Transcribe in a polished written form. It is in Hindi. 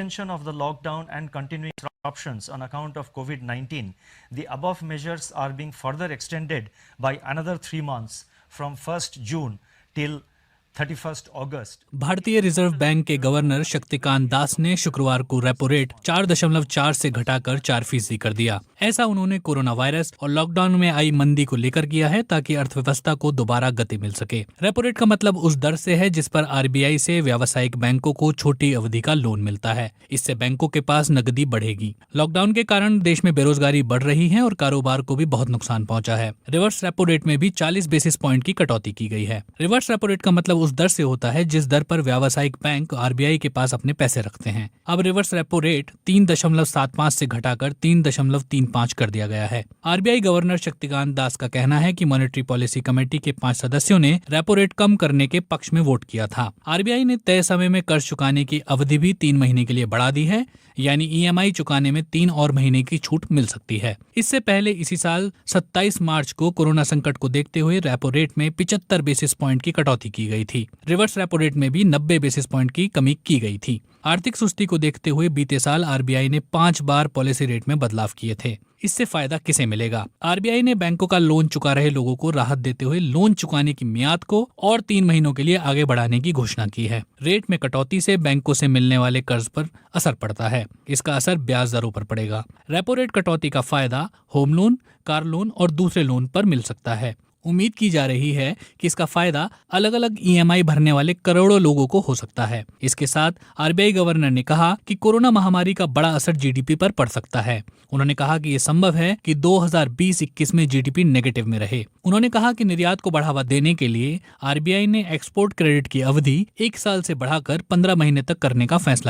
extension of the lockdown and continuing disruptions on account of COVID-19, the above measures are being further extended by another 3 months from 1st June till 31st अगस्त। भारतीय रिजर्व बैंक के गवर्नर शक्तिकांत दास ने शुक्रवार को रेपो रेट 4.4 से घटाकर 4% कर दिया। ऐसा उन्होंने कोरोना वायरस और लॉकडाउन में आई मंदी को लेकर किया है ताकि अर्थव्यवस्था को दोबारा गति मिल सके। रेपो रेट का मतलब उस दर से है जिस पर आरबीआई से व्यावसायिक बैंकों को छोटी अवधि का लोन मिलता है। इससे बैंकों के पास नकदी बढ़ेगी। लॉकडाउन के कारण देश में बेरोजगारी बढ़ रही है और कारोबार को भी बहुत नुकसान पहुंचा है। रिवर्स रेपो रेट में भी 40 बेसिस पॉइंट की कटौती की गई है। रिवर्स रेपो रेट का मतलब उस दर से होता है जिस दर पर व्यावसायिक बैंक आरबीआई के पास अपने पैसे रखते हैं। अब रिवर्स रेपो रेट 3.75 से घटाकर 3.35 कर दिया गया है। आरबीआई गवर्नर शक्तिकांत दास का कहना है कि मॉनेटरी पॉलिसी कमेटी के 5 सदस्यों ने रेपो रेट कम करने के पक्ष में वोट किया था। आरबीआई ने तय समय में कर्ज चुकाने की अवधि भी 3 महीने के लिए बढ़ा दी है, यानी ईएमआई चुकाने में 3 और महीने की छूट मिल सकती है। इससे पहले इसी साल 27 मार्च को कोरोना संकट को देखते हुए रेपो रेट में 75 बेसिस पॉइंट की कटौती की गई थी। रिवर्स रेपो रेट में भी 90 बेसिस पॉइंट की कमी की गई थी। आर्थिक सुस्ती को देखते हुए बीते साल आरबीआई ने 5 बार पॉलिसी रेट में बदलाव किए थे। इससे फायदा किसे मिलेगा? आरबीआई ने बैंकों का लोन चुका रहे लोगों को राहत देते हुए लोन चुकाने की मियाद को और 3 महीनों के लिए आगे बढ़ाने की घोषणा की है। रेट में कटौती से बैंकों से मिलने वाले कर्ज पर असर पड़ता है। इसका असर ब्याज दरों पर पड़ेगा। रेपो रेट कटौती का फायदा होम लोन, कार लोन और दूसरे लोन पर मिल सकता है। उम्मीद की जा रही है कि इसका फायदा अलग अलग ईएमआई भरने वाले करोड़ों लोगों को हो सकता है। इसके साथ आरबीआई गवर्नर ने कहा कि कोरोना महामारी का बड़ा असर जीडीपी पर पड़ सकता है। उन्होंने कहा कि ये संभव है कि 2020-21 में जीडीपी नेगेटिव में रहे। उन्होंने कहा कि निर्यात को बढ़ावा देने के लिए आरबीआई ने एक्सपोर्ट क्रेडिट की अवधि 1 साल से बढ़ाकर 15 महीने तक करने का फैसला